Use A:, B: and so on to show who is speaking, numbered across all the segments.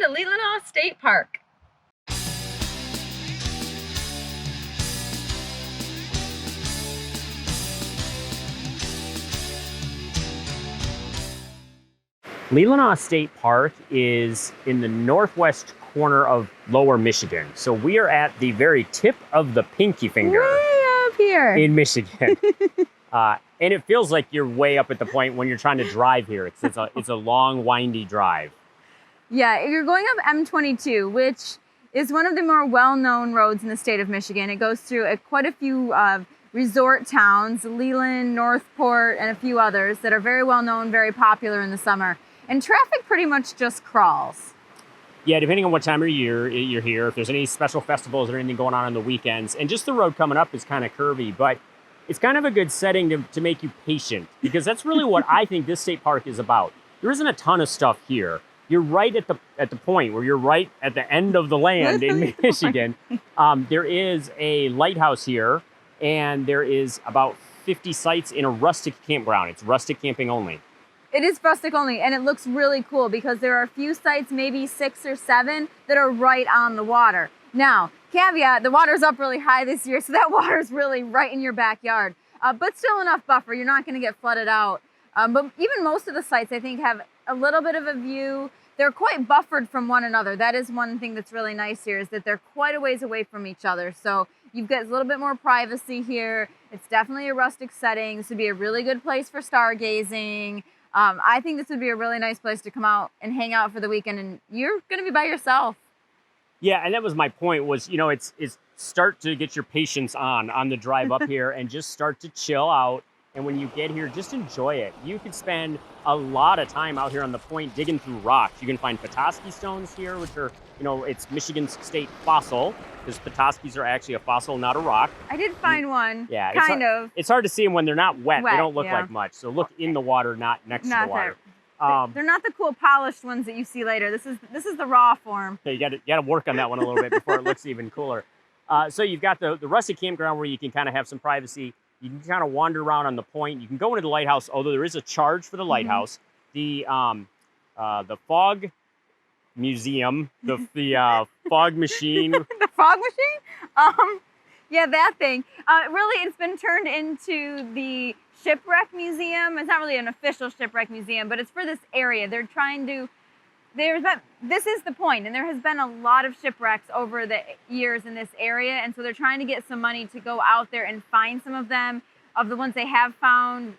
A: Leelanau State Park.
B: Leelanau State Park is in the northwest corner of Lower Michigan. So we are at the very tip of the pinky finger.
A: Way up here.
B: In Michigan. And it feels like you're way up at the point when you're trying to drive here. It's a long, windy drive.
A: Yeah, you're going up M22, which is one of the more well-known roads in the state of Michigan. It goes through quite a few resort towns, Leland, Northport, and a few others that are very well-known, very popular in the summer. And traffic pretty much just crawls.
B: Yeah, depending on what time of year you're here, if there's any special festivals or anything going on the weekends, and just the road coming up is kind of curvy, but it's kind of a good setting to make you patient, because that's really what I think this state park is about. There isn't a ton of stuff here. You're right at the point where you're right at the end of the land in Michigan. There is a lighthouse here, and there is about 50 sites in a rustic campground. It's rustic camping only.
A: It is rustic only, and it looks really cool because there are a few sites, maybe 6 or 7, that are right on the water. Now, caveat, the water's up really high this year, so that water's really right in your backyard. But still enough buffer, you're not gonna get flooded out. But even most of the sites, I think, have a little bit of a view. They're quite buffered from one another. That is one thing that's really nice here, is that they're quite a ways away from each other. So you've got a little bit more privacy here. It's definitely a rustic setting. This would be a really good place for stargazing. I think this would be a really nice place to come out and hang out for the weekend, and you're going to be by yourself.
B: Yeah, and that was my point, was, it's start to get your patience on the drive up here and just start to chill out. And when you get here, just enjoy it. You could spend a lot of time out here on the point digging through rocks. You can find Petoskey Stones here, which are, it's Michigan's state fossil, because Petoskey's are actually a fossil, not a rock.
A: I did find one,
B: yeah,
A: kind of.
B: It's hard to see them when they're not wet. They don't look
A: yeah.
B: like much. So look in the water, not next to the water.
A: They're not the cool polished ones that you see later. This is the raw form.
B: Okay, you got to work on that one a little bit before it looks even cooler. So you've got the rustic campground where you can kind of have some privacy. You can kind of wander around on the point. You can go into the lighthouse, although there is a charge for the lighthouse. Mm-hmm. The fog museum, the fog machine.
A: The fog machine? Yeah, that thing. Really, it's been turned into the shipwreck museum. It's not really an official shipwreck museum, but it's for this area. They're trying to. This is the point, and there has been a lot of shipwrecks over the years in this area, and so they're trying to get some money to go out there and find some of them, of the ones they have found,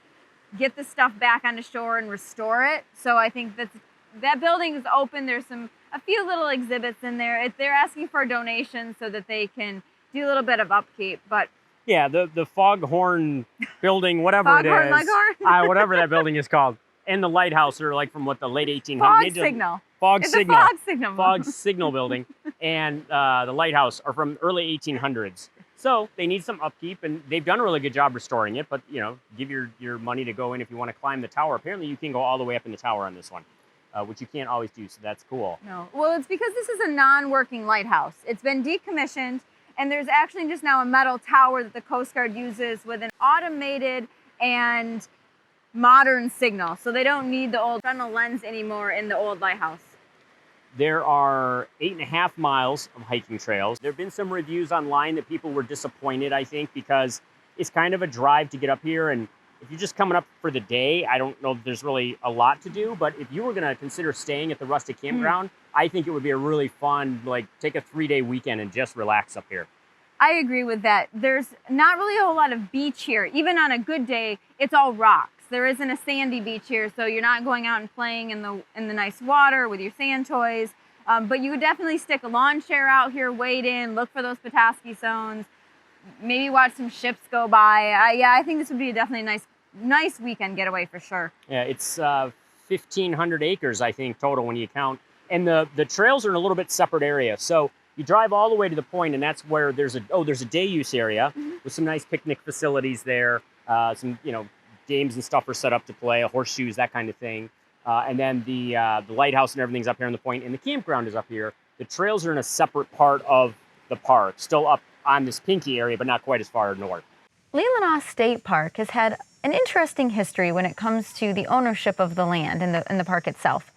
A: get the stuff back onto shore and restore it. So I think that building is open. There's a few little exhibits in there. They're asking for donations so that they can do a little bit of upkeep, but.
B: Yeah, the foghorn building, whatever it is.
A: Leghorn?
B: Whatever that building is called. And the lighthouse are like from the late 1800s.
A: Fog signal.
B: Fog
A: it's
B: signal.
A: A fog signal.
B: Fog signal building. And the lighthouse are from early 1800s. So they need some upkeep, and they've done a really good job restoring it. But, give your money to go in if you want to climb the tower. Apparently you can go all the way up in the tower on this one, which you can't always do. So that's cool.
A: No. Well, it's because this is a non-working lighthouse. It's been decommissioned, and there's actually just now a metal tower that the Coast Guard uses with an automated and modern signal. So they don't need the old frontal lens anymore in the old lighthouse.
B: There are 8.5 miles of hiking trails. There have been some reviews online that people were disappointed, I think, because it's kind of a drive to get up here. And if you're just coming up for the day, I don't know if there's really a lot to do. But if you were going to consider staying at the rustic campground, I think it would be a really fun, take a 3-day weekend and just relax up here.
A: I agree with that. There's not really a whole lot of beach here. Even on a good day, it's all rocks. There isn't a sandy beach here, so you're not going out and playing in the nice water with your sand toys. But you would definitely stick a lawn chair out here, wade in, look for those Petoskey Stones, maybe watch some ships go by. I think this would be definitely a nice weekend getaway for sure.
B: Yeah, it's 1,500 acres, I think, total when you count. And the trails are in a little bit separate area. So you drive all the way to the point, and that's where there's a day use area with some nice picnic facilities there. Some games and stuff are set up to play, horseshoes, that kind of thing. And then the lighthouse and everything's up here on the point, and the campground is up here. The trails are in a separate part of the park, still up on this pinky area, but not quite as far north.
C: Leelanau State Park has had an interesting history when it comes to the ownership of the land in the park itself.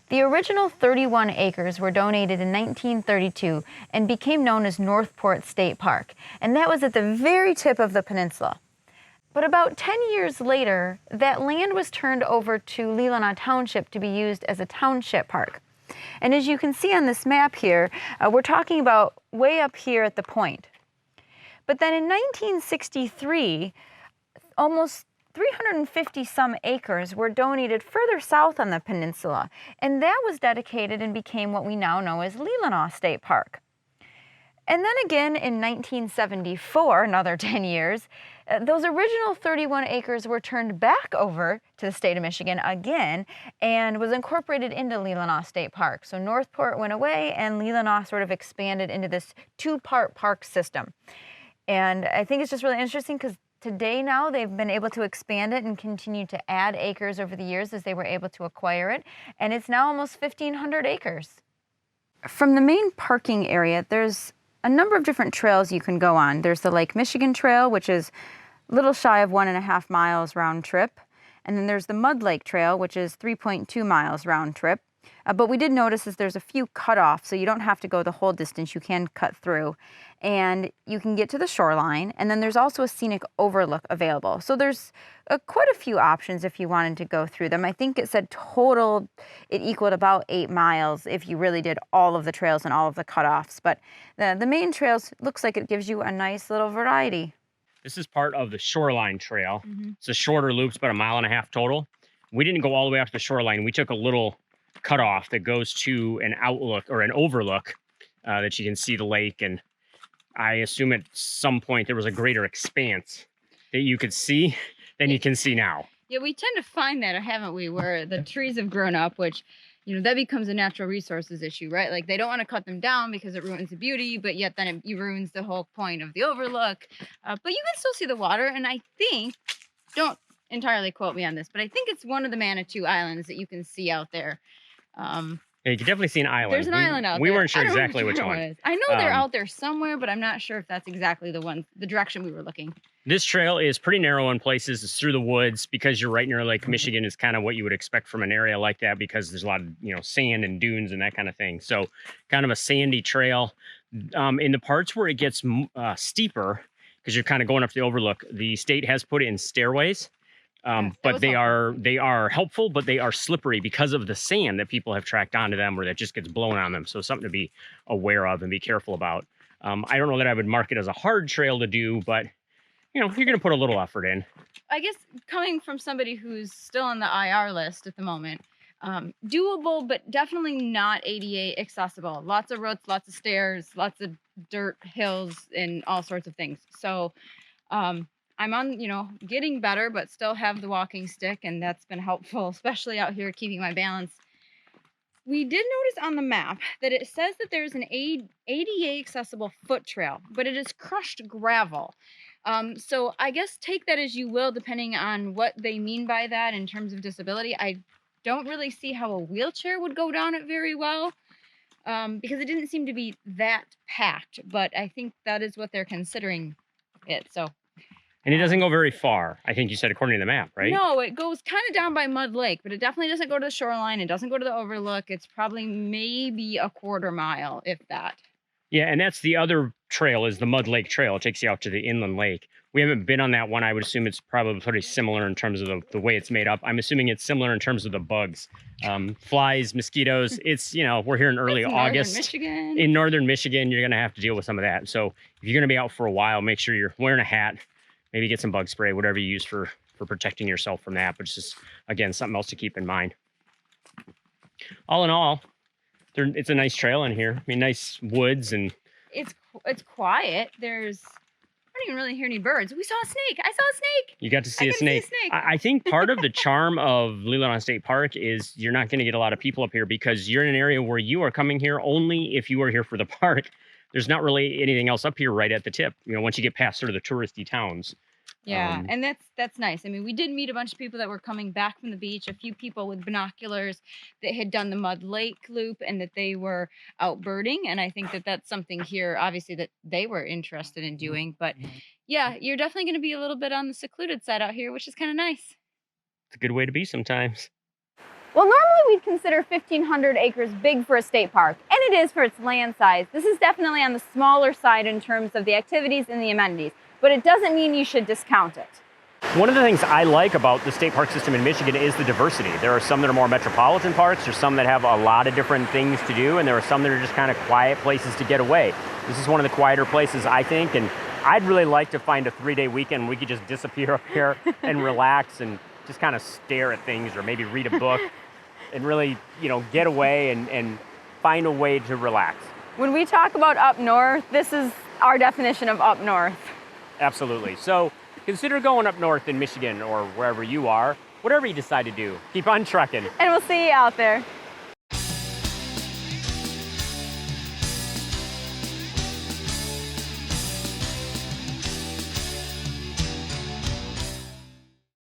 C: The original 31 acres were donated in 1932 and became known as Northport State Park, and that was at the very tip of the peninsula. But about 10 years later, that land was turned over to Leelanau Township to be used as a township park. And as you can see on this map here, we're talking about way up here at the point. But then in 1963, almost 350 some acres were donated further south on the peninsula, and that was dedicated and became what we now know as Leelanau State Park. And then again in 1974, another 10 years, those original 31 acres were turned back over to the state of Michigan again and was incorporated into Leelanau State Park. So Northport went away and Leelanau sort of expanded into this two-part park system. And I think it's just really interesting because today now they've been able to expand it and continue to add acres over the years as they were able to acquire it. And it's now almost 1,500 acres. From the main parking area, there's a number of different trails you can go on. There's the Lake Michigan Trail, which is a little shy of 1.5 miles round trip. And then there's the Mud Lake Trail, which is 3.2 miles round trip. But we did notice is there's a few cutoffs, so you don't have to go the whole distance. You can cut through. And you can get to the shoreline. And then there's also a scenic overlook available. So there's quite a few options if you wanted to go through them. I think it said total, it equaled about 8 miles if you really did all of the trails and all of the cutoffs. But the main trails, looks like it gives you a nice little variety.
B: This is part of the Shoreline Trail. It's a shorter loop, it's about 1.5 miles total. We didn't go all the way out to the shoreline. We took a little cutoff that goes to an outlook or an overlook that you can see the lake. And I assume at some point there was a greater expanse that you could see than you can see now.
A: Yeah, we tend to find that, haven't we, where the trees have grown up, which, you know, that becomes a natural resources issue, right? Like they don't want to cut them down because it ruins the beauty, but yet then it ruins the whole point of the overlook. But you can still see the water, and I think, don't entirely quote me on this, but I think it's one of the Manitou Islands that you can see out there.
B: Yeah, you can definitely see an island.
A: There's an island out there.
B: We weren't sure
A: I don't know
B: exactly which one.
A: it is. I know they're out there somewhere, but I'm not sure if that's exactly the direction we were looking.
B: This trail is pretty narrow in places. It's through the woods because you're right near Lake Michigan is kind of what you would expect from an area like that because there's a lot of, you know, sand and dunes and that kind of thing. So kind of a sandy trail. In the parts where it gets steeper, because you're kind of going up the overlook, the state has put in stairways. But they are helpful, but they are slippery because of the sand that people have tracked onto them or that just gets blown on them. So something to be aware of and be careful about. I don't know that I would mark it as a hard trail to do, but you know, you're going to put a little effort in.
A: I guess coming from somebody who's still on the IR list at the moment, doable, but definitely not ADA accessible. Lots of roads, lots of stairs, lots of dirt, hills, and all sorts of things. So, I'm on, you know, getting better, but still have the walking stick, and that's been helpful, especially out here keeping my balance. We did notice on the map that it says that there's an ADA accessible foot trail, but it is crushed gravel. So I guess take that as you will, depending on what they mean by that in terms of disability. I don't really see how a wheelchair would go down it very well, because it didn't seem to be that packed, but I think that is what they're considering it. So.
B: And it doesn't go very far, I think you said, according to the map, right?
A: No, it goes kind of down by Mud Lake, but it definitely doesn't go to the shoreline. It doesn't go to the overlook. It's probably maybe a 1/4 mile, if that.
B: Yeah, and that's the other trail is the Mud Lake Trail. It takes you out to the inland lake. We haven't been on that one. I would assume it's probably pretty similar in terms of the way it's made up. I'm assuming it's similar in terms of the bugs. Flies, mosquitoes. It's, you know, we're here in early August.
A: Michigan.
B: In northern Michigan, you're going to have to deal with some of that. So if you're going to be out for a while, make sure you're wearing a hat. Maybe get some bug spray, whatever you use for protecting yourself from that. But it's just, again, something else to keep in mind. All in all, it's a nice trail in here. I mean, nice woods and...
A: It's quiet. I don't even really hear any birds. We saw a snake. I saw a snake.
B: You got to see a snake. I think part of the charm of Leelanau State Park is you're not going to get a lot of people up here because you're in an area where you are coming here only if you are here for the park. There's not really anything else up here right at the tip, you know, once you get past sort of the touristy towns.
A: Yeah, and that's nice. I mean, we did meet a bunch of people that were coming back from the beach, a few people with binoculars that had done the Mud Lake loop and that they were out birding. And I think that that's something here, obviously, that they were interested in doing. But yeah, you're definitely going to be a little bit on the secluded side out here, which is kind of nice.
B: It's a good way to be sometimes.
A: Well, normally we'd consider 1,500 acres big for a state park, and it is for its land size. This is definitely on the smaller side in terms of the activities and the amenities, but it doesn't mean you should discount it.
B: One of the things I like about the state park system in Michigan is the diversity. There are some that are more metropolitan parks, there's some that have a lot of different things to do, and there are some that are just kind of quiet places to get away. This is one of the quieter places, I think, and I'd really like to find a 3-day weekend where we could just disappear up here and relax and just kind of stare at things or maybe read a book and really, get away and find a way to relax.
A: When we talk about up north, this is our definition of up north.
B: Absolutely. So consider going up north in Michigan or wherever you are, whatever you decide to do. Keep on trucking.
A: And we'll see you out there.